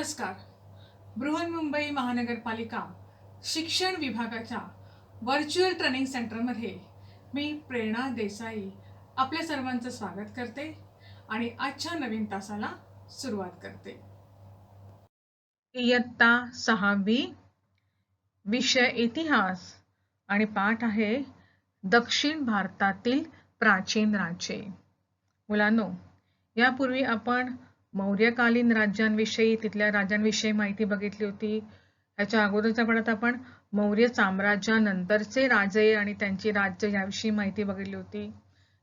नमस्कार. बृहन्मुंबई महानगरपालिका शिक्षण विभागाच्या व्हर्च्युअल ट्रेनिंग सेंटरमध्ये मी प्रेरणा देसाई आपल्या सर्वांचं स्वागत करते आणि आजच्या नवीन तासाला सुरुवात करते. इयत्ता 6वी, विषय इतिहास आणि पाठ आहे दक्षिण भारतातील प्राचीन राज्ये. मुलांनो, यापूर्वी आपण मौर्यकालीन राज्यांविषयी, तिथल्या राजांविषयी माहिती बघितली होती. ह्याच्या अगोदरच्या पाठात आपण मौर्य साम्राज्यानंतरचे राजे आणि त्यांची राज्य याविषयी माहिती बघितली होती.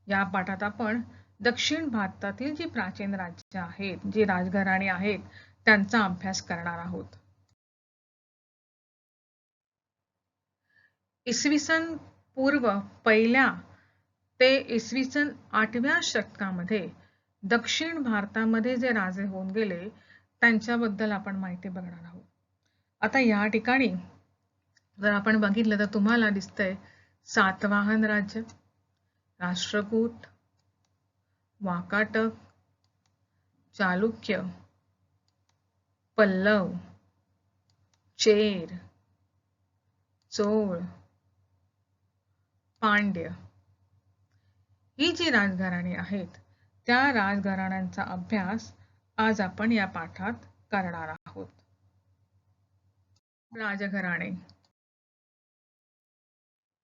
या पाठात आपण दक्षिण भारतातील जी प्राचीन राज्य आहेत, जी राजघराणी आहेत, त्यांचा अभ्यास करणार आहोत. इसवी सन पूर्व 1 ते इसवी सन 8व्या शतकामध्ये दक्षिण भारतामध्ये जे राजे होऊन गेले त्यांच्याबद्दल आपण माहिती बघणार आहोत. आता या ठिकाणी जर आपण बघितलं तर तुम्हाला दिसतंय सातवाहन राज्य, राष्ट्रकूट, वाकाटक, चालुक्य, पल्लव, चेर, चोळ, पांड्य ही जी राजघराणी आहेत त्या राजघराण्यांचा अभ्यास आज आपण या पाठात करणार आहोत. राजघराणे.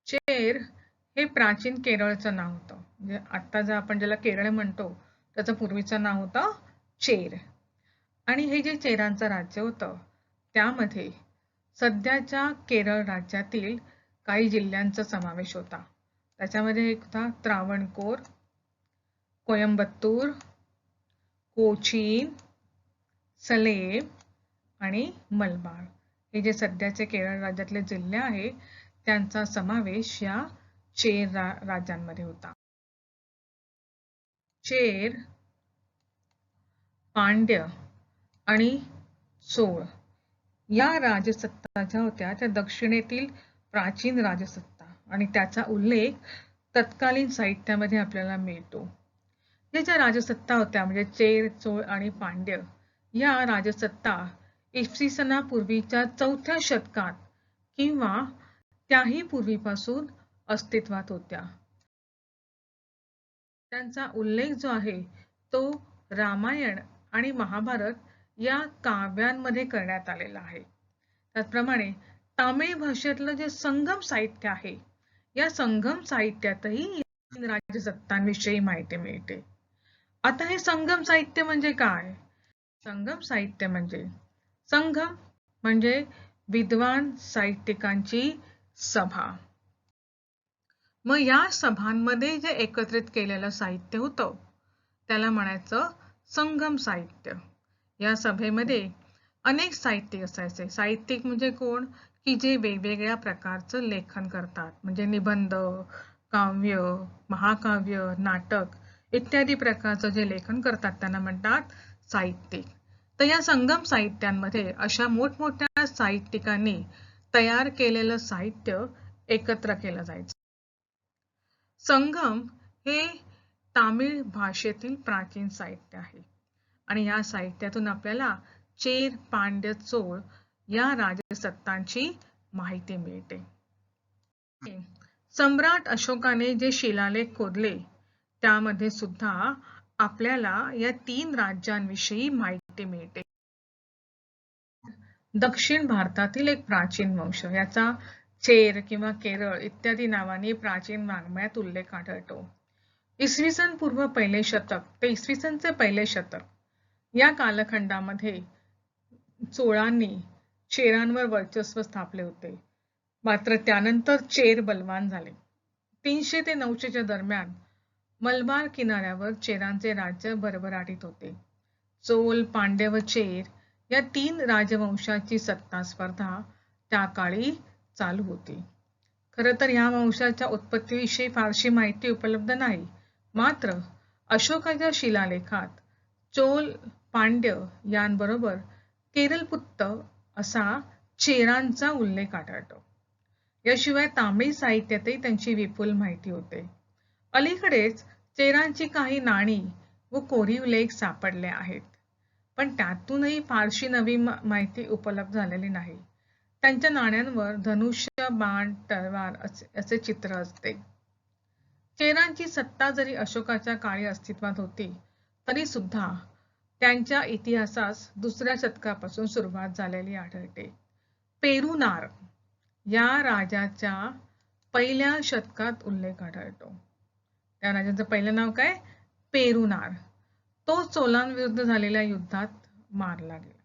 चेर हे प्राचीन केरळचं नाव होतं. म्हणजे आता जर आपण ज्याला केरळ म्हणतो त्याचं पूर्वीचं नाव होतं चेर. आणि हे जे चेरांचं राज्य होतं त्यामध्ये सध्याच्या केरळ राज्यातील काही जिल्ह्यांचा समावेश होता. त्याच्यामध्ये एक होता त्रावणकोर, कोयंबत्तूर, कोचीन, सलेम आणि मलबार. हे जे सध्याचे केरळ राज्यातले जिल्हे आहेत त्यांचा समावेश या चेर राज्यांमध्ये होता. चेर, पांड्य आणि चोळ या राजसत्ता ज्या होत्या त्या दक्षिणेतील प्राचीन राजसत्ता आणि त्याचा उल्लेख तत्कालीन साहित्यामध्ये आपल्याला मिळतो. या ज्या राजसत्ता होत्या म्हणजे चेर, चोळ आणि पांड्य या राजसत्ता इसवी सनापूर्वीच्या 4थ्या शतकात किंवा त्याही पूर्वीपासून अस्तित्वात होत्या. त्यांचा उल्लेख जो आहे तो रामायण आणि महाभारत या काव्यांमध्ये करण्यात आलेला आहे. त्याचप्रमाणे तामिळ भाषेतलं जे संगम साहित्य आहे या संगम साहित्यातही राजसत्तांविषयी माहिती मिळते. आता हे संगम साहित्य म्हणजे काय? संगम साहित्य म्हणजे संगम म्हणजे विद्वान साहित्यिकांची सभा. मग या सभांमध्ये जे एकत्रित केलेलं साहित्य होतं त्याला म्हणायचं संगम साहित्य. या सभेमध्ये अनेक साहित्यिक असायचे. साहित्यिक म्हणजे कोण? की जे वेगवेगळ्या प्रकारचं लेखन करतात. म्हणजे निबंध, काव्य, महाकाव्य, नाटक इत्यादी प्रकारचं जे लेखन करतात त्यांना म्हणतात साहित्यिक. तर या संगम साहित्यांमध्ये अशा मोठमोठ्या साहित्यिकांनी तयार केलेलं साहित्य एकत्र केलं जायचं. संगम हे तामिळ भाषेतील प्राचीन साहित्य आहे आणि या साहित्यातून आपल्याला चेर, पांड्य, चोळ या राजसत्तांची माहिती मिळते. सम्राट अशोकाने जे शिलालेख खोदले त्यामध्ये सुद्धा आपल्याला या 3 राज्यांविषयी माहिती मिळते. दक्षिण भारतातील एक प्राचीन वंश, याचा चेर किंवा केरळ इत्यादी नावाने प्राचीन वाङ्मयात उल्लेख आढळतो. इसवी सन पूर्व 1 शतक ते इसवी सनचे 1 शतक या कालखंडामध्ये चोळांनी चेरांवर वर्चस्व स्थापले होते. मात्र त्यानंतर चेर बलवान झाले. 300 ते 900च्या दरम्यान मलबार किनाऱ्यावर चेरांचे राज्य भरभराटीत होते. चोल, पांड्य व चेर या 3 राजवंशाची सत्ता स्पर्धा त्या काळी चालू होती. खरं तर या वंशाच्या उत्पत्तीविषयी फारशी माहिती उपलब्ध नाही. मात्र अशोकाच्या शिलालेखात चोल, पांड्य यांबरोबर केरलपुत्त असा चेरांचा उल्लेख आढळतो. याशिवाय तामिळ साहित्यातही त्यांची विपुल माहिती होते. अलीकडेच चेरांची काही नाणी व कोरीव लेख सापडले आहेत. पण त्यातूनही फारशी नवी माहिती उपलब्ध झालेली नाही. त्यांच्या नाण्यांवर धनुष्य, बाण, तलवार असे चित्र असते. चेरांची सत्ता जरी अशोकाच्या काळी अस्तित्वात होती, तरी सुद्धा त्यांच्या इतिहासास दुसऱ्या शतकापासून सुरुवात झालेली आढळते. पेरुनार या राजाच्या पहिल्या शतकात उल्लेख आढळतो. त्या राजाचं पहिलं नाव काय? पेरुनार. तो चोलांविरुद्ध झालेल्या युद्धात मारला गेला.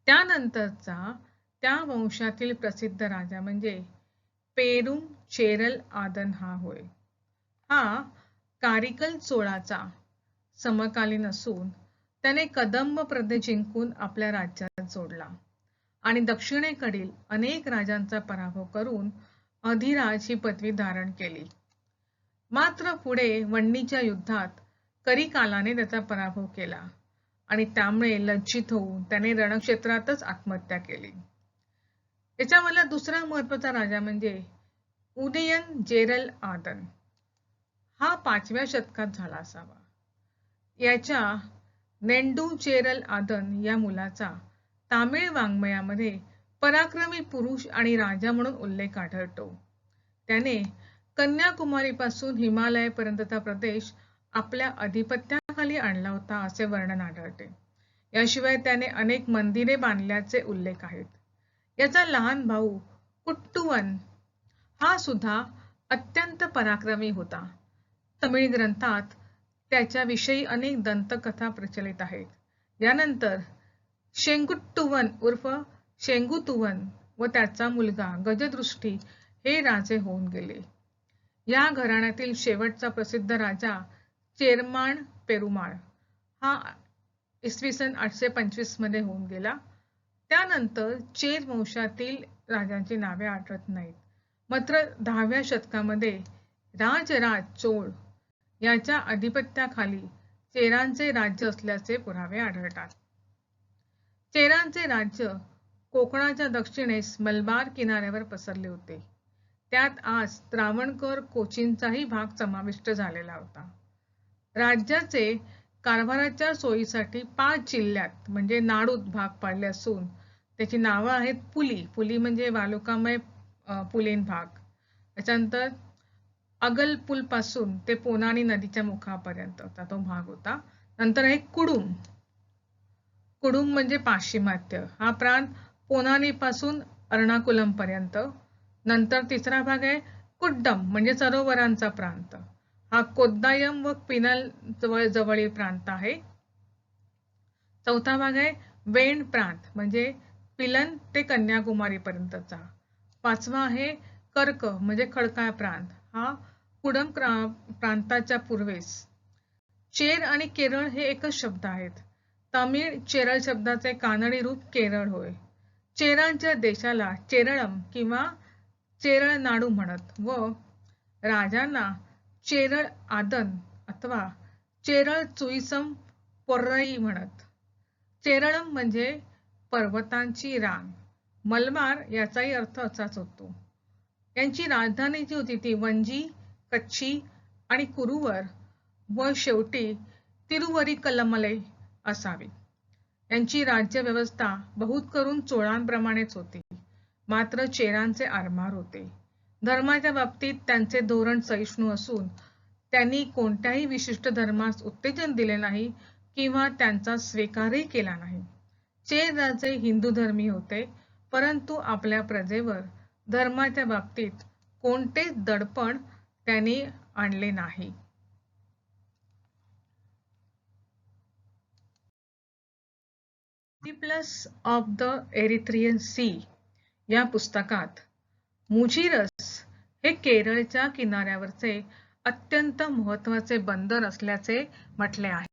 त्यानंतरचा त्या वंशातील प्रसिद्ध राजा म्हणजे पेरुम चेरल आदन हा होय. हा कारिकल चोळाचा समकालीन असून त्याने कदंब प्रदेश जिंकून आपल्या राज्यात जोडला आणि दक्षिणेकडील अनेक राजांचा पराभव करून अधिराज ही पदवी धारण केली. मात्र पुढे वन्नीच्या युद्धात करिकालाने त्याचा पराभव केला आणि त्यामुळे लज्जित होऊन त्याने रणक्षेत्रातच आत्महत्या केली. याच्यामधला दुसरा महत्वाचा राजा म्हणजे उदयन जेरल आदन. हा 5व्या शतकात झाला असावा. याच्या नेंडू चेरल आदन या मुलाचा तामिळ वाङ्मयामध्ये पराक्रमी पुरुष आणि राजा म्हणून उल्लेख आढळतो. त्याने कन्याकुमारीपासून हिमालयापर्यंतचा प्रदेश आपल्या अधिपत्याखाली आणला होता असे वर्णन आढळते. याशिवाय त्याने अनेक मंदिरे बांधल्याचे उल्लेख आहेत. याचा लहान भाऊ कुट्टुवन हा सुद्धा अत्यंत पराक्रमी होता. तमिळ ग्रंथात त्याच्याविषयी अनेक दंतकथा प्रचलित आहेत. यानंतर शेंगुट्टुवन उर्फ शेंगुतुवन व त्याचा मुलगा गजदृष्टी हे राजे होऊन गेले. या घराण्यातील शेवटचा प्रसिद्ध राजा चेरमाण पेरुमाळ हा इसवी सन 825 मध्ये होऊन गेला. त्यानंतर चेर वंशातील राजांची नावे आढळत नाहीत. मात्र 10व्या शतकामध्ये राजराज चोळ याच्या अधिपत्याखाली चेरांचे राज्य असल्याचे पुरावे आढळतात. चेरांचे राज्य कोकणाच्या दक्षिणेस मलबार किनाऱ्यावर पसरले होते. त्यात आज त्रावणकोर कोचीनचाही भाग समाविष्ट झालेला होता. राज्याचे कारभाराच्या सोयीसाठी 5 जिल्ह्यात म्हणजे नाडूत भाग पाडले असून त्याची नावं आहेत पुली. पुली म्हणजे वालुकामय पुलीन भाग. त्याच्यानंतर अगलपूल पासून ते पोनानी नदीच्या मुखापर्यंतचा तो भाग होता. नंतर आहे कुडुम. कुडुम म्हणजे पाश्चिमात्य. हा प्रांत पोनानी पासून अर्णाकुलम पर्यंत. नंतर तिसरा भाग आहे कुड्डम म्हणजे सरोवरांचा प्रांत. हा कोद्दायम व पिनल जवळील प्रांत आहे. चौथा भाग आहे वेण प्रांत म्हणजे पिलन ते कन्याकुमारी पर्यंतचा. 5वा आहे कर्क म्हणजे खडकाळ प्रांत. हा कुडम प्रांताच्या पूर्वेस. चेर आणि केरळ हे एकच शब्द आहेत. तमिळ चेरळ शब्दाचे कानडी रूप केरळ होय. चेरांच्या देशाला चेरळम किंवा चेरळ नाडू म्हणत व राजांना चेरळ आदन अथवा चेरळ चुईसम पोर्रई म्हणत. चेरळम म्हणजे पर्वतांची रांग. मलबार याचाही अर्थ असाच होतो. यांची राजधानी जी होती ती वंजी, कच्छी आणि कुरुवर व शेवटी तिरुवरीकलमलै असावी. यांची राज्य व्यवस्था बहुत करून चोळांप्रमाणेच होती. मात्र चेरांचे आरमार होते. धर्माच्या बाबतीत त्यांचे धोरण सहिष्णू असून त्यांनी कोणत्याही विशिष्ट धर्मास उत्तेजन दिले नाही किंवा त्यांचा स्वीकारही केला नाही. चेर राजे हिंदू धर्मी होते, परंतु आपल्या प्रजेवर धर्माच्या बाबतीत कोणतेच दडपण त्यांनी आणले नाही. Plus of the Erythraean sea या पुस्तकात मुझिरस हे केरळच्या किनाऱ्यावरचे अत्यंत महत्वाचे बंदर असल्याचे म्हटले आहे.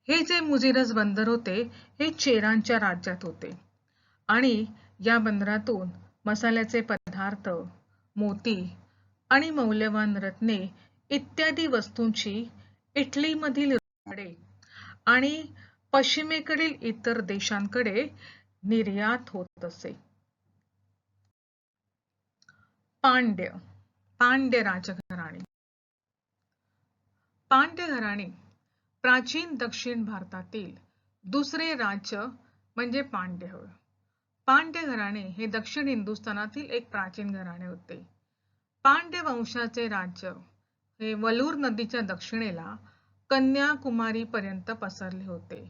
हे जे मुझिरस बंदर होते हे चेरांच्या राज्यात होते आणि या बंदरातून मसाल्याचे पदार्थ, मोती आणि मौल्यवान रत्ने इत्यादी वस्तूंची इटलीमधील राजवाडे आणि पश्चिमेकडील इतर देशांकडे निर्यात होत असे. पांड्य राजघराणी. पांड्य घराणे प्राचीन दक्षिण भारतातील दुसरे राज्य म्हणजे पांड्य होय. पांड्य घराणे हे दक्षिण हिंदुस्थानातील एक प्राचीन घराणे होते. पांड्य वंशाचे राज्य हे वलूर नदीच्या दक्षिणेला कन्याकुमारी पर्यंत पसरले होते.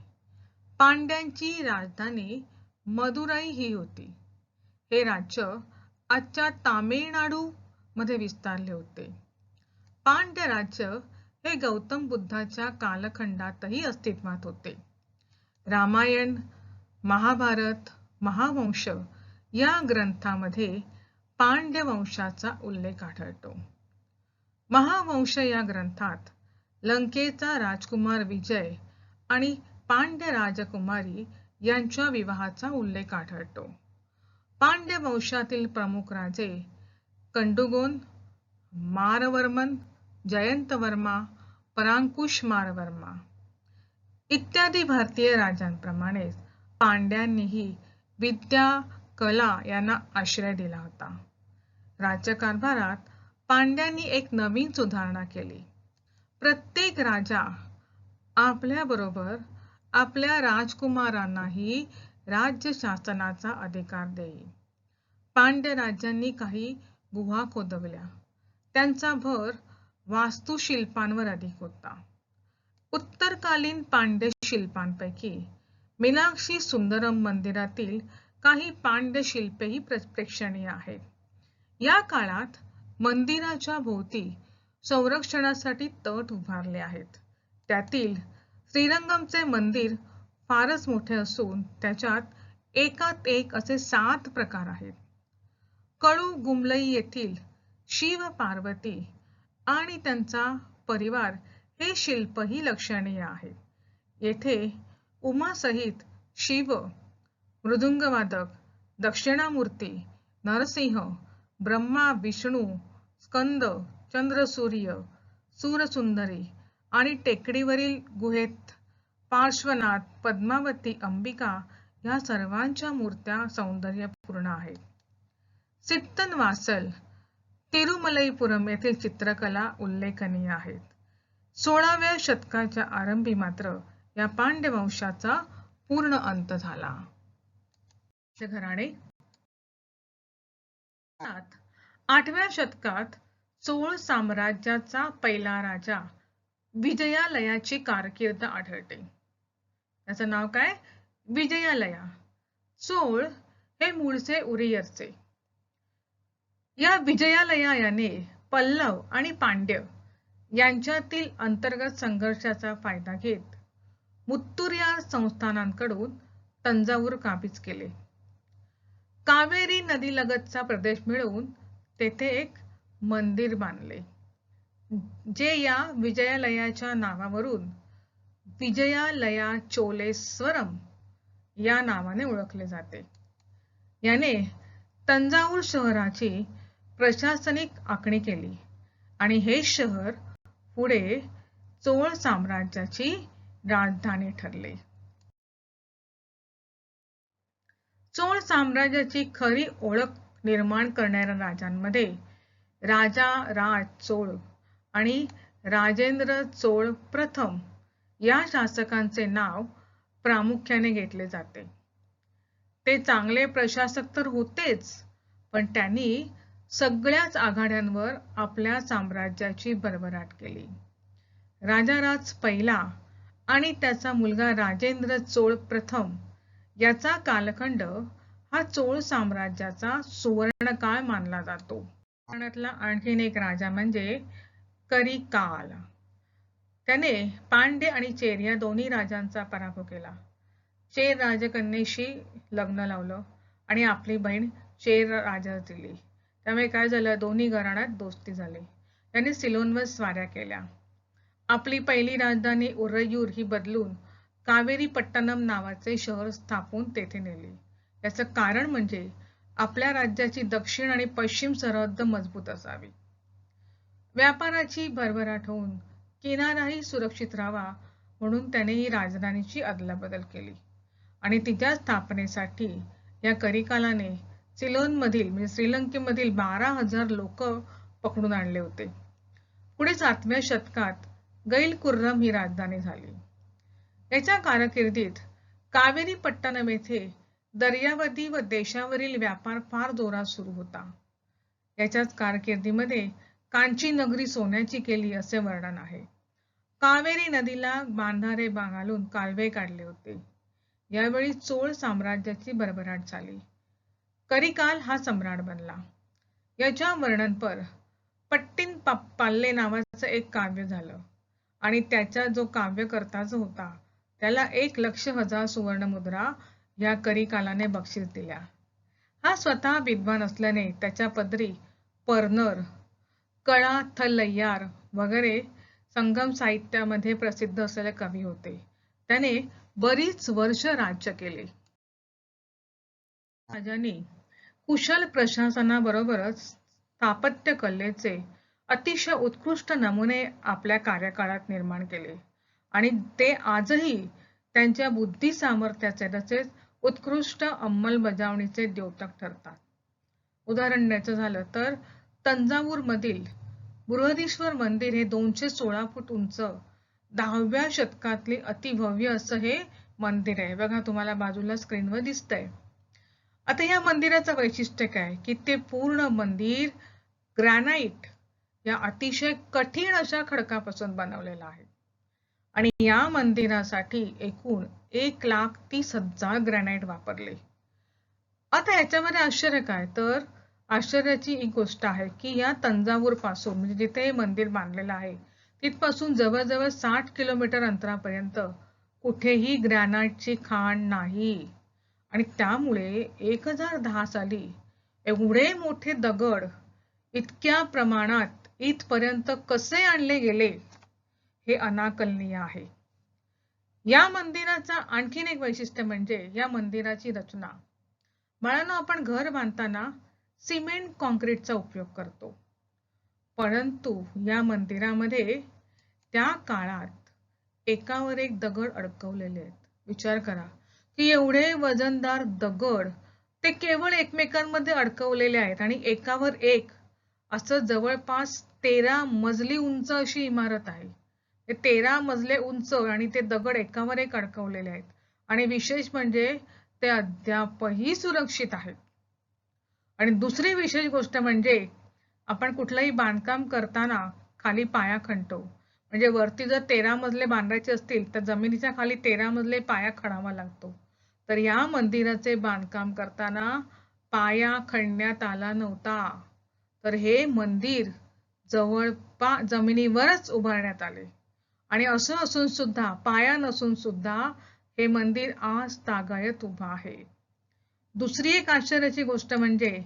पांड्यांची राजधानी मदुराई ही होती. हे राज्य आजच्या तामिळनाडू मध्ये विस्तारले होते. पांड्य राज्य हे गौतम बुद्धाच्या कालखंडातही अस्तित्वात होते. रामायण, महाभारत, महावंश या ग्रंथामध्ये पांड्य वंशाचा उल्लेख आढळतो. महावंश या ग्रंथात लंकेचा राजकुमार विजय आणि पांड्य राजकुमारी यांच्या विवाहाचा उल्लेख आढळतो. पांड्य वंशातील प्रमुख राजे कंडुगोन, मारवर्मन, जयंतवर्मा, परांकुश मारवर्मा इत्यादी भारतीय राजांप्रमाणेच पांड्यांनीही विद्या, कला यांना आश्रय दिला होता. राज्यकारभारात पांड्यांनी एक नवीन सुधारणा केली. प्रत्येक राजा आपल्याबरोबर आपल्या राजकुमारांनाही राज्य शासनाचा अधिकार देई. पांड्य राज्यांनी काही गुहा खोदवल्या. त्यांचा भर वास्तुशिल्पांवर अधिक होता. उत्तरकालीन पांड्य शिल्पांपैकी मीनाक्षी सुंदरम मंदिरातील काही पांड्य शिल्पेही प्रेक्षणीय आहेत. या काळात मंदिराच्या भोवती संरक्षणासाठी तट उभारले आहेत. त्यातील श्रीरंगमचे मंदिर फारच मोठे असून त्याच्यात एकात एक असे 7 प्रकार आहेत. कडू गुमलई येथील शिव पार्वती आणि त्यांचा परिवार हे शिल्पही लक्षणीय आहे. येथे उमासहित शिव, मृदुंगवादक, दक्षिणामूर्ती, नरसिंह, ब्रह्मा, विष्णू, स्कंद, चंद्रसूर्य, सूरसुंदरी आणि टेकडीवरील गुहेत पार्श्वनाथ, पद्मावती, अंबिका या सर्वांच्या मूर्त्या सौंदर्यपूर्ण आहेत. सित्तनवासल, तिरुमलईपुरम येथील चित्रकला उल्लेखनीय आहेत. 16व्या शतकाच्या आरंभी मात्र या पांड्य वंशाचा पूर्ण अंत झाला. घराणे 8व्या शतकात चोळ साम्राज्याचा पहिला राजा विजयालयाची कारकीर्द आढळते. त्याचं नाव काय? विजयालया. चोळ हे मूळचे उरियरचे. या विजयालया याने पल्लव आणि पांड्य यांच्यातील अंतर्गत संघर्षाचा फायदा घेत मुत्तुर संस्थानांकडून तंजावूर काबीज केले. कावेरी नदीलगतचा प्रदेश मिळवून तेथे एक मंदिर बांधले, जे या विजयालयाच्या नावावरून विजयालया चोलेश्वरम या नावाने ओळखले जाते. याने तंजावूर शहराची प्रशासनिक आखणी केली आणि हे शहर पुढे चोळ साम्राज्याची राजधानी ठरले. चोळ साम्राज्याची खरी ओळख निर्माण करणाऱ्या राजांमध्ये राजा राज चोळ आणि राजेंद्र चोळ प्रथम या शासकांचे नाव प्रामुख्याने घेतले जाते. ते चांगले प्रशासक तर होतेच, पण त्यांनी सगळ्याच आघाड्यांवर आपल्या साम्राज्याची भरभराट केली. राजाराज पहिला आणि त्याचा मुलगा राजेंद्र चोळ प्रथम याचा कालखंड हा चोळ साम्राज्याचा सुवर्णकाळ मानला जातो. त्यातला आणखीन एक राजा म्हणजे करिकाल. त्याने पांड्य आणि चेर या दोन्ही राजांचा पराभव केला. चेर राजकन्येशी लग्न लावलं आणि आपली बहीण चेर राजास दिली. त्यामुळे काय झालं, दोन्ही घराण्यात दोस्ती झाली. त्याने सिलोनवर स्वाऱ्या केल्या. आपली पहिली राजधानी उरयूर ही बदलून कावेरी पट्टणम नावाचे शहर स्थापून तेथे नेले. याचं कारण म्हणजे आपल्या राज्याची दक्षिण आणि पश्चिम सरहद्द मजबूत असावी. व्यापाराची भरभराट होऊन किनाराही सुरक्षित राहावा म्हणून त्याने ही राजधानीची अदलाबदल केली आणि तिच्या स्थापनेसाठी या करिकालाने सिलोनमधील म्हणजे श्रीलंकेमधील 12,000 लोक पकडून आणले होते. पुढे 7व्या शतकात गैलकुर्रम ही राजधानी झाली. याच्या कारकिर्दीत कावेरी पट्टणम येथे दर्यावधी व देशावरील व्यापार फार जोरात सुरू होता. याच्याच कारकिर्दीमध्ये कांची नगरी सोन्याची केली असे वर्णन आहे. कावेरी नदीला बांधारे घालून कालवे काढले होते. यावेळी चोळ साम्राज्याची भरभराट झाली. करिकाल हा सम्राट बनला. याच्या वर्णनपर पट्टीन पाल्ले नावाचं एक काव्य झालं आणि त्याचा जो काव्यकर्ता जो होता त्याला 1,00,000 सुवर्ण मुद्रा या करिकालाने बक्षीस दिल्या. हा स्वतः विद्वान असल्याने त्याच्या पदरी परनर, कळा, थलैयार वगैरे संगम साहित्यामध्ये प्रसिद्ध असलेले कवी होते. त्याने बरीच वर्ष राज्य केले. राजांनी कुशल प्रशासनाबरोबरच स्थापत्य कलेचे अतिशय उत्कृष्ट नमुने आपल्या कार्यकाळात निर्माण केले आणि ते आजही त्यांच्या बुद्धी सामर्थ्याचे तसेच उत्कृष्ट अंमलबजावणीचे द्योतक ठरतात. उदाहरण द्यायचं झालं तर तंजावूर मधील बृहदीश्वर मंदिर हे 216 फूट उंच 10व्या शतकातले अतिभव्य असं हे मंदिर आहे. बघा तुम्हाला बाजूला स्क्रीनवर दिसतंय. आता या मंदिराचं वैशिष्ट्य काय की ते पूर्ण मंदिर ग्रॅनाइट या अतिशय कठीण अशा खडकापासून बनवलेलं आहे आणि या मंदिरासाठी एकूण 1,30,000 ग्रॅनाइट वापरले. आता याच्यामध्ये आश्चर्य काय तर आश्चर्याची एक गोष्ट आहे की या तंजावूर पासून म्हणजे जिथे हे मंदिर बांधलेलं आहे तिथपासून जवळजवळ 60 किलोमीटर अंतरापर्यंत कुठेही ग्रॅनाइटची खाण नाही आणि त्यामुळे 1010 साली एवढे मोठे दगड इतक्या प्रमाणात इथपर्यंत कसे आणले गेले हे अनाकलनीय आहे. या मंदिराचा आणखीन एक वैशिष्ट्य म्हणजे या मंदिराची रचना. बाळांनो, आपण घर बांधताना सिमेंट कॉन्क्रीटचा उपयोग करतो, परंतु या मंदिरामध्ये त्या काळात एकावर एक दगड अडकवलेले आहेत. विचार करा की एवढे वजनदार दगड ते केवळ एकमेकांमध्ये अडकवलेले आहेत आणि एकावर एक असं जवळपास 13 मजली उंच अशी इमारत आहे. 13 मजले उंच आणि ते दगड एकावर एक अडकवलेले आहेत आणि विशेष म्हणजे ते अद्यापही सुरक्षित आहेत. आणि दुसरी विशेष गोष्ट म्हणजे आपण कुठलंही बांधकाम करताना खाली पाया खणतो. म्हणजे वरती जर 13 मजले बांधायचे असतील तर जमिनीच्या खाली 13 मजले पाया खणावा लागतो. तर या मंदिराचे बांधकाम करताना पाया खणण्यात आला नव्हता, तर हे मंदिर जवळपास जमिनीवरच उभारण्यात आले आणि असं असून सुद्धा पाया नसून सुद्धा हे मंदिर आज तागायत उभा आहे. दुसरी एक आश्चर्याची गोष्ट म्हणजे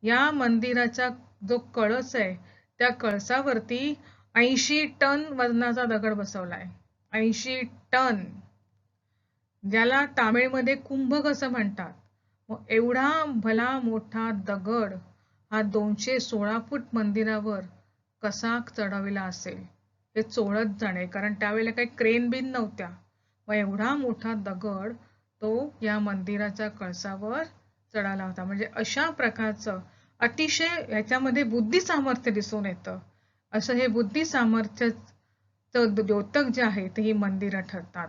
या मंदिराचा जो कळस आहे त्या कळसावरती 80 टन वजनाचा दगड बसवलाय. 80 टन, ज्याला तामिळमध्ये कुंभक असं म्हणतात. मग एवढा भला मोठा दगड हा 216 फूट मंदिरावर कसा चढवला असेल हे चोळत जाणे, कारण त्यावेळेला काही क्रेन बिन नव्हत्या. मग एवढा मोठा दगड तो या मंदिराच्या कळसावर चढाला होता. म्हणजे अशा प्रकारचं अतिशय याच्यामध्ये बुद्धी सामर्थ्य दिसून येतं. असं हे बुद्धी सामर्थ्याचं द्योतक जे आहे ते ही मंदिरं ठरतात.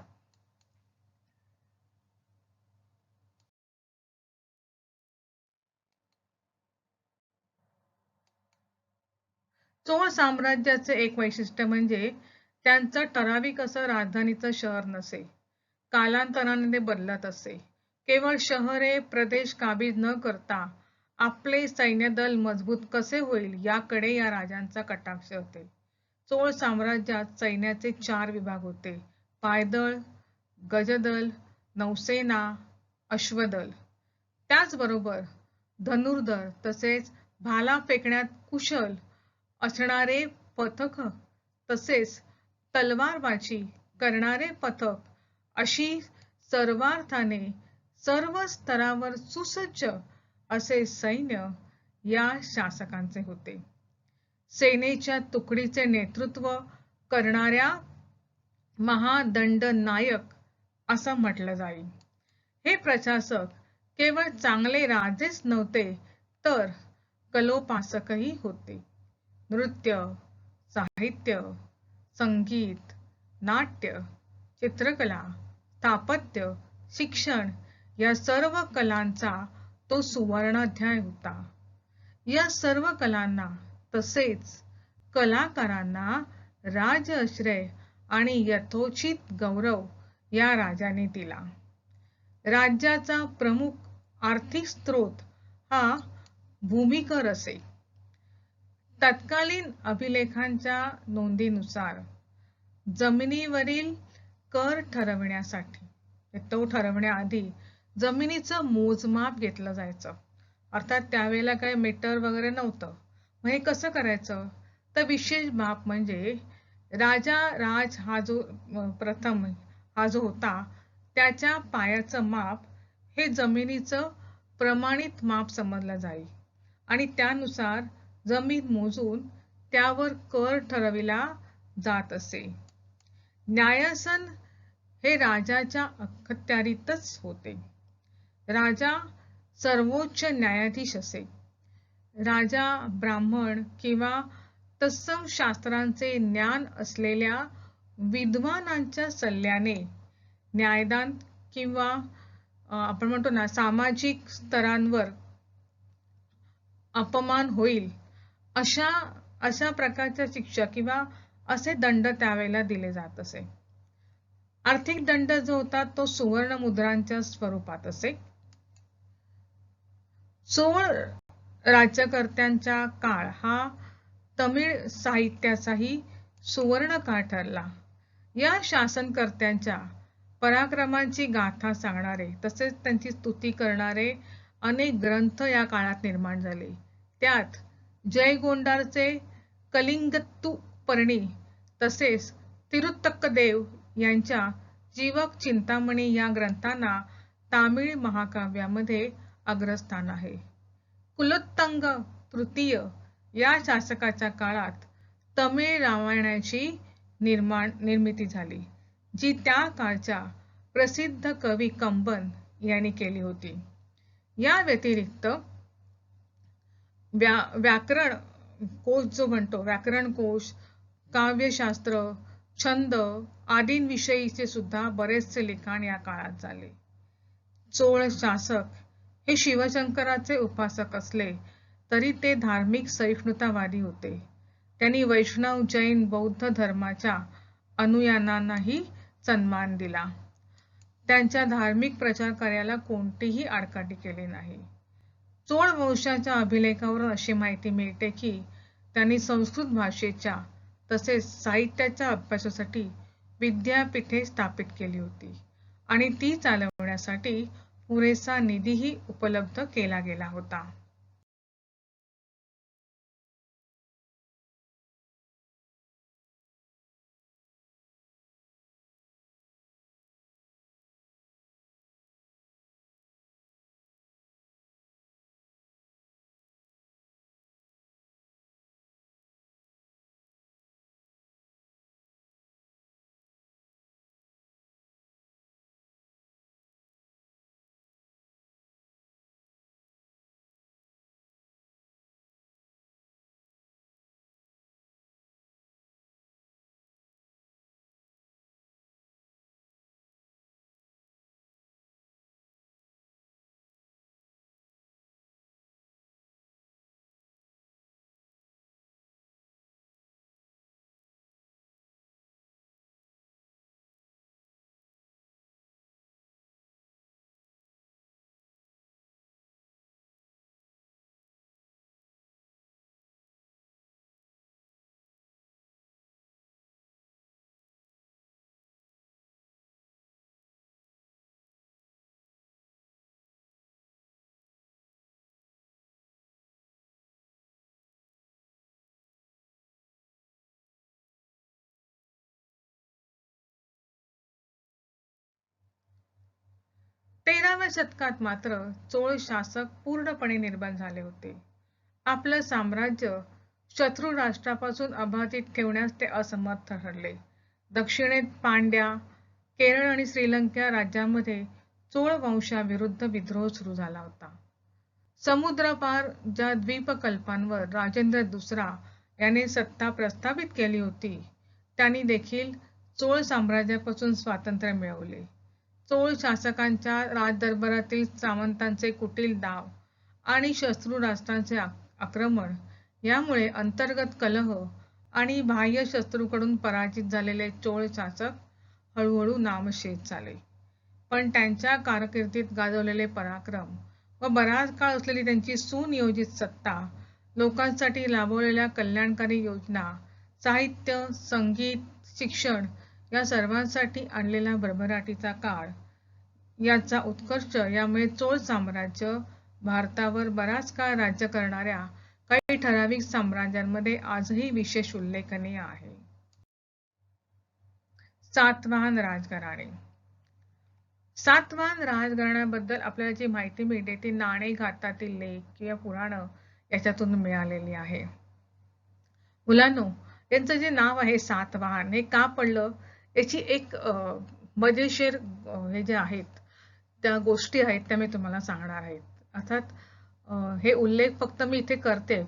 चोळ साम्राज्याचे एक वैशिष्ट्य म्हणजे त्यांचं ठराविक असं राजधानीचं शहर नसे, कालांतराने बदलत असे. केवळ शहरे प्रदेश काबीज न करता आपले सैन्यदल मजबूत कसे होईल याकडे या राजांचा कटाक्ष होते. चोळ साम्राज्यात सैन्याचे 4 विभाग होते: पायदळ, गजदल, नौसेना, अश्वदल. त्याचबरोबर धनुर्धर तसेच भाला फेकण्यात कुशल असणारे पथक तसेच तलवारबाजी करणारे पथक अशी सर्वार्थाने सर्व स्तरावर सुसज्ज असे सैन्य या शासकांचे होते. सेनेच्या तुकडीचे नेतृत्व करणाऱ्या महादंडनायक असं म्हटलं जाईल. हे प्रशासक केवळ चांगले राजेच नव्हते तर कलोपासकही होते. नृत्य, साहित्य, संगीत, नाट्य, चित्रकला, स्थापत्य, शिक्षण या सर्व कलांचा तो सुवर्णाध्याय होता. या सर्व कलांना तसेच कलाकारांना राजआश्रय आणि यथोचित गौरव या राजाने दिला. राज्याचा प्रमुख आर्थिक स्रोत हा भूमिकर असे. तत्कालीन अभिलेखांच्या नोंदीनुसार जमिनीवरील कर ठरविण्यासाठी तो ठरवण्याआधी जमिनीचं मोजमाप घेतलं जायचं. अर्थात त्यावेळेला काही मीटर वगैरे नव्हतं. मग हे कसं करायचं? तर विशेष माप म्हणजे राजा राज हा जो प्रथम हा जो होता त्याच्या पायाचं माप हे जमिनीचं प्रमाणित माप समजलं जाईल आणि त्यानुसार जमीन मोजून त्यावर कर ठरविला जात असे. न्यायासन हे राजाच्या अखत्यारीतच होते. राजा सर्वोच्च न्यायाधीश असे. राजा ब्राह्मण किंवा तत्सम शास्त्रांचे ज्ञान असलेल्या विद्वानांच्या सल्ल्याने न्यायदान किंवा आपण म्हणतो ना सामाजिक स्तरांवर अपमान होईल अशा प्रकारच्या शिक्षा किंवा असे दंड त्यावेळेला दिले जात असे. आर्थिक दंड जो होता तो सुवर्ण मुद्रांच्या स्वरूपात असे. चोळ राज्यकर्त्यांचा काळ हा तमिळ साहित्याचाही सुवर्ण काळ ठरला. या शासनकर्त्यांच्या पराक्रमांची गाथा सांगणारे तसेच त्यांची स्तुती करणारे अनेक ग्रंथ या काळात निर्माण झाले. त्यात जयगोंडारचे कलिंगत्तू पर्णी तसेच तिरुत्तक्कदेव यांच्या जीवक चिंतामणी या ग्रंथांना तामिळ महाकाव्यामध्ये अग्रस्थान आहे. कुलोत्तंग तृतीय या शासकाच्या काळात तमिळ रामायणाची निर्मिती झाली, जी त्या काळच्या प्रसिद्ध कवी कंबन यांनी केली होती. या व्यतिरिक्त व्याकरण कोश जो म्हणतो व्याकरण कोश, काव्यशास्त्र, छंद आदींविषयीचे सुद्धा बरेचसे लिखाण या काळात झाले. चोळ शासक हे शिवशंकराचे उपासक असले तरी ते धार्मिक सहिष्णुतावादी होते. त्यांनी वैष्णव, जैन, बौद्ध धर्माच्या अनुयायांनाही सन्मान दिला. त्यांच्या धार्मिक प्रचार कार्याला कोणतीही आडकाठी केली नाही. चोळ वंशाच्या अभिलेखावरून अशी माहिती मिळते की त्यांनी संस्कृत भाषेच्या तसेच साहित्याच्या अभ्यासासाठी विद्यापीठे स्थापित केली होती आणि ती चालवण्यासाठी पुरेसा निधीही उपलब्ध केला गेला होता. तेराव्या शतकात मात्र चोळ शासक पूर्णपणे निर्माण झाले होते. आपलं साम्राज्य शत्रू राष्ट्रापासून अबाधित ठेवण्यास ते असमर्थ ठरले. दक्षिणेत पांड्या, केरळ आणि श्रीलंका राज्यांमध्ये चोळ वंशाविरुद्ध विद्रोह सुरू झाला होता. समुद्रपार ज्या द्वीपकल्पांवर राजेंद्र दुसरा याने सत्ता प्रस्थापित केली होती त्यांनी देखील चोळ साम्राज्यापासून स्वातंत्र्य मिळवले. चोळ शासकांच्या राजदरबारातील सामंतांचे कुटील डाव आणि शत्रू राष्ट्रांचे आक्रमण यामुळे अंतर्गत कलह आणि बाह्य शत्रूकडून पराजित झालेले चोळ शासक हळूहळू नामशेष झाले. पण त्यांच्या कारकिर्दीत गाजवलेले पराक्रम व बराच काळ असलेली त्यांची सुनियोजित सत्ता, लोकांसाठी राबवलेल्या कल्याणकारी योजना, साहित्य, संगीत, शिक्षण या सर्वांसाठी आणलेला भरभराटीचा काळ याचा उत्कर्ष यामुळे चोळ साम्राज्य भारतावर बराच काळ राज्य करणाऱ्या काही ठराविक साम्राज्यांमध्ये आजही विशेष उल्लेखनीय आहे. सातवाहन राजघराणे. सातवाहन राजघराण्याबद्दल आपल्याला जी माहिती मिळते ती नाणे घाटातील लेख किंवा पुराण याच्यातून मिळालेली आहे. मुलांनो, यांचं जे नाव आहे सातवाहन हे का पडलं याची एक मजेशीर हे जे आहेत त्या गोष्टी आहेत त्या मी तुम्हाला सांगणार आहेत. अर्थात हे उल्लेख फक्त मी इथे करते.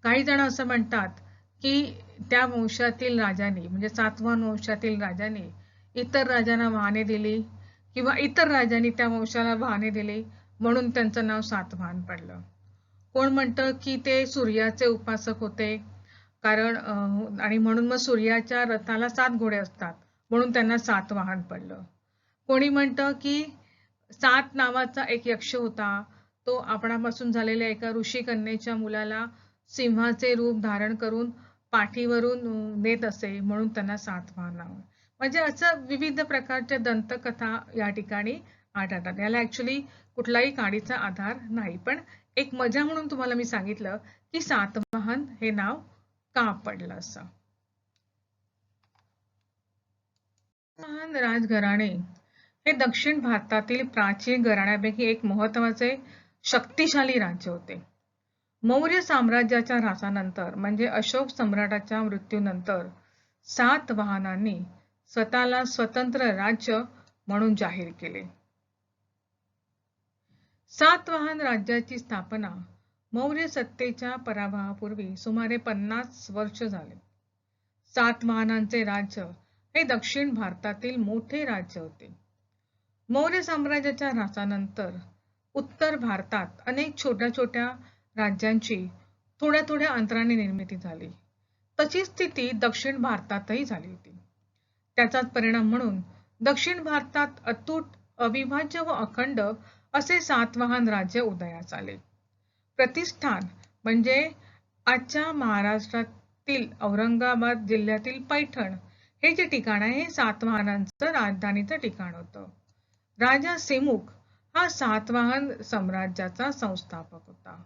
काही जण असं म्हणतात की त्या वंशातील राजांनी म्हणजे सातवाहन वंशातील राजांनी इतर राजांना वाहने दिली किंवा इतर राजांनी त्या वंशाला वाहने दिली म्हणून त्यांचं नाव सातवाहन पडलं. कोण म्हणतं की ते सूर्याचे उपासक होते कारण आणि म्हणून मग सूर्याच्या रथाला 7 घोडे असतात म्हणून त्यांना सातवाहन पडलं. कोणी म्हणतं की 7 नावाचा एक यक्ष होता, तो आपणापासून झालेल्या एका ऋषी कन्येच्या मुलाला सिंहाचे रूप धारण करून पाठीवरून नेत असे म्हणून त्यांना सातवाहन नाव. म्हणजे असं विविध प्रकारच्या दंतकथा या ठिकाणी आढळतात. याला ऍक्च्युली कुठलाही काडीचा आधार नाही, पण एक मजा म्हणून तुम्हाला मी सांगितलं की सातवाहन हे नाव का पडलं असं. सातवाहन राजघराणे हे दक्षिण भारतातील प्राचीन घराण्यापैकी एक महत्वाचे शक्तिशाली राज्य होते. मौर्य साम्राज्याच्या ऱ्हासानंतर म्हणजे अशोक सम्राटाच्या मृत्यूनंतर सातवाहनांनी स्वतःला स्वतंत्र राज्य म्हणून जाहीर केले. सातवाहन राज्याची स्थापना मौर्य सत्तेच्या पराभवापूर्वी सुमारे 50 वर्ष झाले. सातवाहनांचे राज्य हे दक्षिण भारतातील मोठे राज्य होते. मौर्य साम्राज्याच्या ऱ्हासानंतर उत्तर भारतात अनेक छोट्या छोट्या राज्यांची थोड्या थोड्या अंतराने निर्मिती झाली. तशी स्थिती दक्षिण भारतातही झाली होती. त्याचाच परिणाम म्हणून दक्षिण भारतात अतूट, अविभाज्य व अखंड असे सातवाहन राज्य उदयास आले. प्रतिष्ठान म्हणजे आजच्या महाराष्ट्रातील औरंगाबाद जिल्ह्यातील पैठण हे जे ठिकाण आहे हे सातवाहनांचं राजधानीचं ठिकाण होतं. राजा सिमुक हा सातवाहन साम्राज्याचा संस्थापक होता.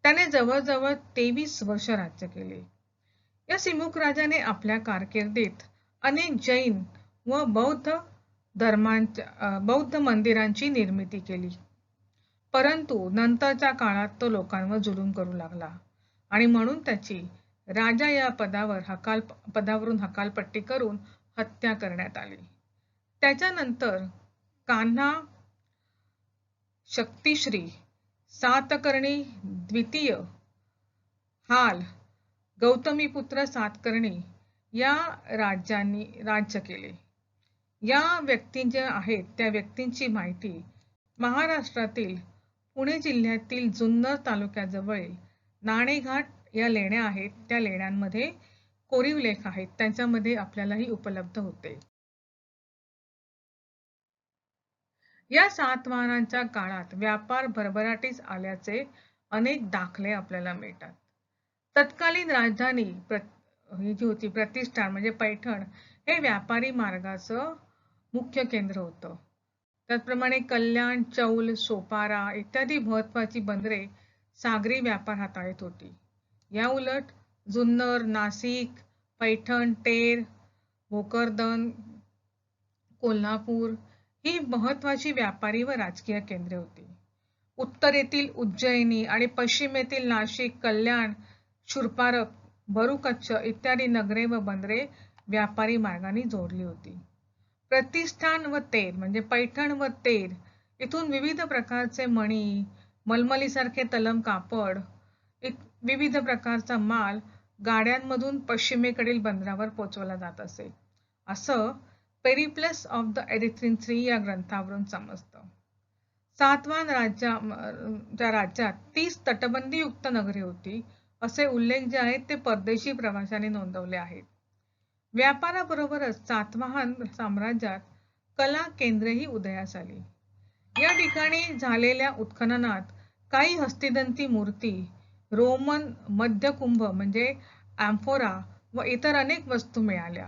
त्याने जवळजवळ 23 वर्ष राज्य केले. या सिमुक राजाने आपल्या कारकिर्दीत अनेक जैन व बौद्ध मंदिरांची निर्मिती केली. परंतु नंतरच्या काळात तो लोकांवर जुलूम करू लागला आणि म्हणून त्याची राजा या पदावरून हकालपट्टी करून हत्या करण्यात आली. त्याच्यानंतर कान्हा शक्तिश्री सातकर्णी द्वितीय हाल गौतमीपुत्र सातकर्णी या राज्यांनी राज्य केले. या व्यक्ती ज्या आहेत त्या व्यक्तींची माहिती महाराष्ट्रातील पुणे जिल्ह्यातील जुन्नर तालुक्याजवळील नाणेघाट या लेण्या आहेत त्या लेण्यांमध्ये कोरीव लेख आहेत त्यांच्यामध्ये आपल्यालाही उपलब्ध होते. या सातवाहनांच्या काळात व्यापार भरभराटीस आल्याचे अनेक दाखले आपल्याला मिळतात. तत्कालीन राजधानी ही जी होती प्रतिष्ठान म्हणजे पैठण हे व्यापारी मार्गाचं मुख्य केंद्र होतं. त्याचप्रमाणे कल्याण, चौल, सोपारा इत्यादी महत्वाची बंदरे सागरी व्यापार हाताळत होती. या उलट जुन्नर, नाशिक, पैठण, तेर, भोकरदन, कोल्हापूर ही महत्वाची व्यापारी व राजकीय केंद्रे होती. उत्तरेतील उज्जैनी आणि पश्चिमेतील नाशिक, कल्याण, शूरपारक, भरुकच्छ इत्यादी नगरे व बंदरे व्यापारी मार्गाने जोडली होती. प्रतिष्ठान व तेर म्हणजे पैठण व तेर इथून विविध प्रकारचे मणी, मलमलीसारखे तलम कापड, विविध प्रकारचा माल गाड्यांमधून पश्चिमेकडील बंदरावर पोहोचवला जात असे. असं पेरिप्लस ऑफ द एरिथ्रीन थ्री या ग्रंथावरून समजतं. सातवाहन राज्यात 30 तटबंदीयुक्त नगरे होती असे उल्लेख जे आहेत ते परदेशी प्रवाशांनी नोंदवले आहेत. व्यापाराबरोबरच सातवाहन साम्राज्यात कला केंद्रेही उदयास आली. या ठिकाणी झालेल्या उत्खननात काही हस्तिदंती मूर्ती, रोमन मध्यकुंभ म्हणजे ॲम्फोरा व इतर अनेक वस्तू मिळाल्या.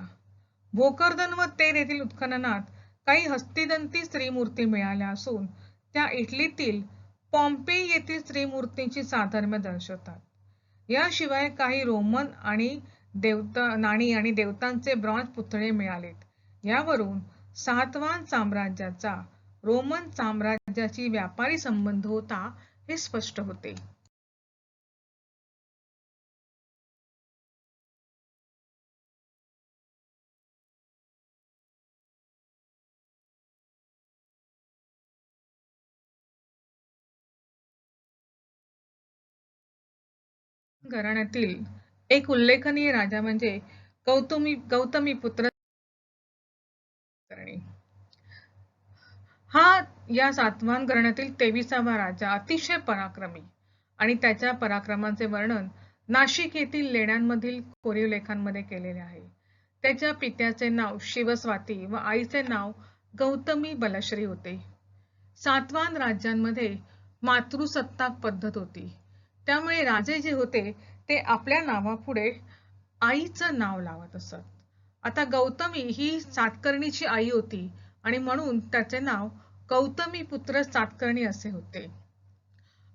भोकरदन व तेर येथील उत्खननात काही हस्तिदंती स्त्रीमूर्ती मिळाल्या असून त्या इटलीतील पॉम्पेई येथील स्त्रीमूर्तींची साधर्म्य दर्शवतात. याशिवाय काही रोमन आणि नाणी आणि देवतांचे ब्रॉन्झ पुतळे मिळालेत. यावरून सातवाहन साम्राज्याचा रोमन साम्राज्याशी व्यापारी संबंध होता हे स्पष्ट होते. घराण्यातील एक उल्लेखनीय राजा म्हणजे गौतमीपुत्र हा या सातवाहन घराण्यातील 23वा राजा अतिशय पराक्रमी आणि त्याच्या पराक्रमाचे वर्णन नाशिक येथील लेण्यांमधील कोरीव लेखांमध्ये केलेले आहे. त्याच्या पित्याचे नाव शिवस्वाती व आईचे नाव गौतमी बलश्री होते. सातवाहन राज्यांमध्ये मातृसत्ताक पद्धत होती. त्यामुळे राजे जे होते ते आपल्या नावापुढे आईचं नाव लावत असत. आता गौतमी ही सातकर्णीची आई होती आणि म्हणून त्याचे नाव गौतमीपुत्र सातकर्णी असे होते.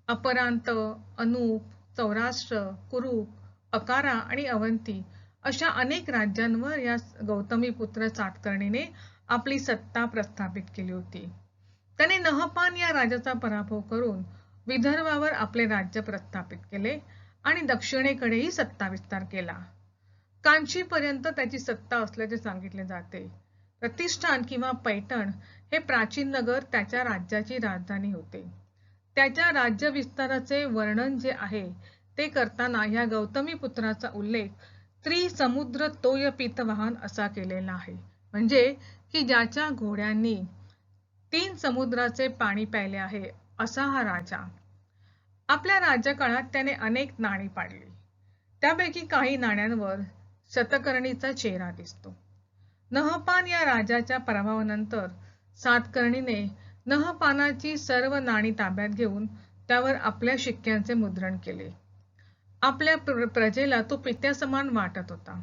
अपरांत, अनूप, सौराष्ट्र, कुरुप, अकारा आणि अवंती अशा अनेक राज्यांवर या गौतमीपुत्र सातकर्णीने आपली सत्ता प्रस्थापित केली होती. त्याने नहपान या राजाचा पराभव करून विदर्भावर आपले राज्य प्रस्थापित केले आणि दक्षिणेकडेही सत्ता विस्तार केला. कांचीपर्यंत त्याची सत्ता असल्याचे सांगितले जाते. प्रतिष्ठान किंवा पैठण हे प्राचीन नगर त्याच्या राज्याची राजधानी होते. त्याच्या राज्य विस्ताराचे वर्णन जे आहे ते करताना ह्या गौतमीपुत्राचा उल्लेख त्रिसमुद्र तोय पीतवाहन असा केलेला आहे. म्हणजे की ज्याच्या घोड्यांनी 3 समुद्राचे पाणी प्यायले आहे असा हा राजा. आपल्या राज्यकाळात त्याने अनेक नाणी पाडली. त्यापैकी काही नाण्यांवर शतकर्णीचा चेहरा दिसतो. नहपान या राजाच्या पराभवानंतर सातकर्णीने नहपानाची सर्व नाणी ताब्यात घेऊन त्यावर आपल्या शिक्क्यांचे मुद्रण केले. आपल्या प्रजेला तो पित्यासमान वाटत होता.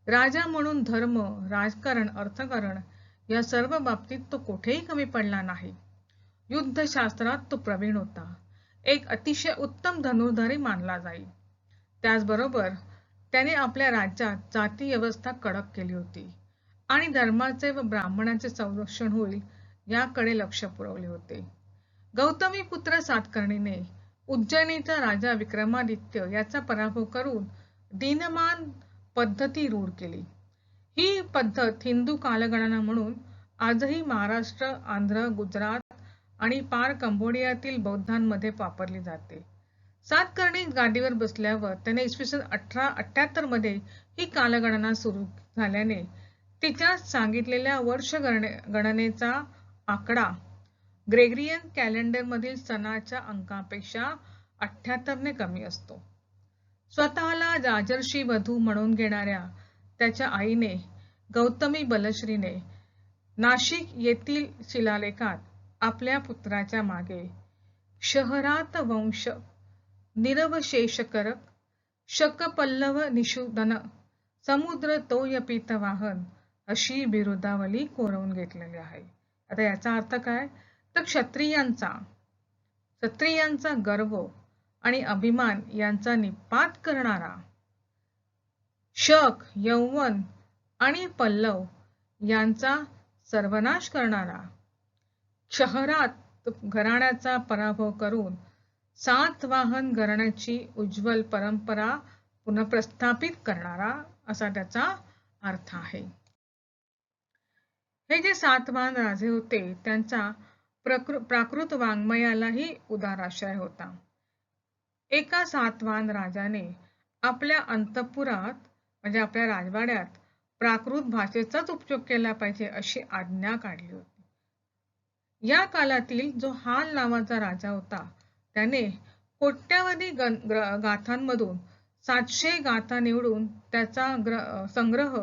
राजा म्हणून धर्म, राजकारण, अर्थकारण या सर्व बाबतीत तो कुठेही कमी पडला नाही. युद्धशास्त्रात तो प्रवीण होता. एक अतिशय उत्तम धनुर्धारी मानला जाईल. त्याचबरोबर त्याने आपल्या राज्यात जाती व्यवस्था कडक केली होती आणि धर्माचे व ब्राह्मणांचे संरक्षण होईल याकडे लक्ष पुरवले होते. गौतमीपुत्र सातकर्णीने उज्जैनीचा राजा विक्रमादित्य याचा पराभव करून दिनमान पद्धती रूढ केली. ही पद्धत हिंदू कालगणना म्हणून आजही महाराष्ट्र, आंध्र, गुजरात आणि पार कंबोडियातील बौद्धांमध्ये वापरली जाते. सातकर्णी गादीवर बसल्यावर त्याने इसवी सन 1878 मध्ये ही कालगणना सुरू झाल्याने तिच्या सांगितलेल्या वर्ष गणनेचा आकडा ग्रेगरियन कॅलेंडर मधील सणाच्या अंकापेक्षा 78 ने कमी असतो. स्वतःला राजर्षी वधू म्हणून घेणाऱ्या त्याच्या आईने गौतमी बलश्रीने नाशिक येथील शिलालेखात आपल्या पुत्राच्या मागे शहरात वंश निरवशेषकरक शकपल्लव निषूदन समुद्र तोय पीतवाहन अशी बिरुदावली कोरवून घेतलेली आहे. आता याचा अर्थ काय? तर क्षत्रियांचा गर्व आणि अभिमान यांचा निपात करणारा, शक, यौवन आणि पल्लव यांचा सर्वनाश करणारा, शहरात घराण्याचा पराभव करून सातवाहन घराण्याची उज्ज्वल परंपरा पुनःप्रस्थापित करणारा असा त्याचा अर्थ आहे. हे जे सातवाहन राजे होते त्यांचा प्राकृत वाङ्मयालाही उदाराश्रय होता. एका सातवाहन राजाने आपल्या अंतःपुरात म्हणजे आपल्या राजवाड्यात प्राकृत भाषेचाच उपयोग केला पाहिजे अशी आज्ञा काढली होती. या काळातील जो हाल नावाचा राजा होता त्याने कोट्यावधी गाथांमधून 700 गाथा निवडून त्याचा संग्रह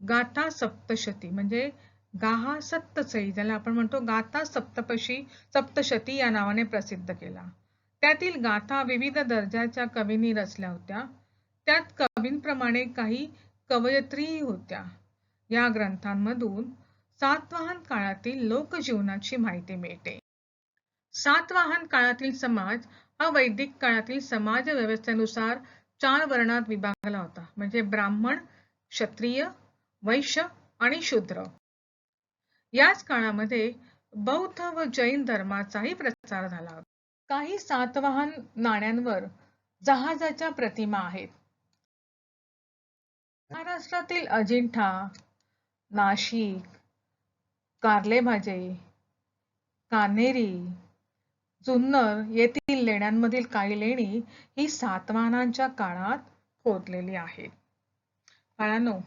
गाथा सप्तशती म्हणजे गाहा सप्तशती ज्याला आपण म्हणतो गाथा सप्तशती या नावाने प्रसिद्ध केला. त्यातील गाथा विविध दर्जाच्या कवींनी रचल्या होत्या. त्यात कवींप्रमाणे काही कवयित्रीही होत्या. या ग्रंथांमधून सातवाहन काळातील लोकजीवनाची माहिती मिळते. सातवाहन काळातील समाज हा वैदिक काळातील समाज व्यवस्थेनुसार 4 वर्णात विभागला होता, म्हणजे ब्राह्मण, क्षत्रिय, वैश्य आणि शूद्र. याच काळामध्ये बौद्ध व जैन धर्माचाही प्रचार झाला होता. काही सातवाहन नाण्यांवर जहाजाच्या प्रतिमा आहेत. महाराष्ट्रातील अजिंठा, नाशिक, कार्लेभाजे, कान्हेरी, जुन्नर येथील लेण्यांमधील काही लेणी ही सातवाहनांच्या काळात खोदलेली आहेत. बाळांनो,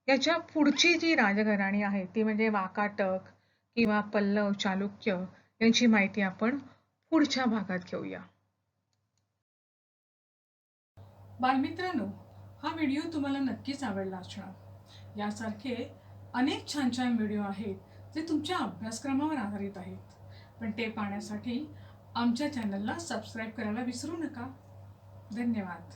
याच्या पुढची जी राजघराणी आहे ती म्हणजे वाकाटक किंवा पल्लव, चालुक्य यांची माहिती आपण पुढच्या भागात घेऊया. बालमित्रांनो, हा व्हिडिओ तुम्हाला नक्कीच आवडला असणार. यासारखे अनेक छान छान व्हिडिओ आहेत जे तुमच्या अभ्यासक्रमावर आधारित आहेत. पण ते पाहण्यासाठी आमच्या चॅनलला सबस्क्राईब करायला विसरू नका. धन्यवाद.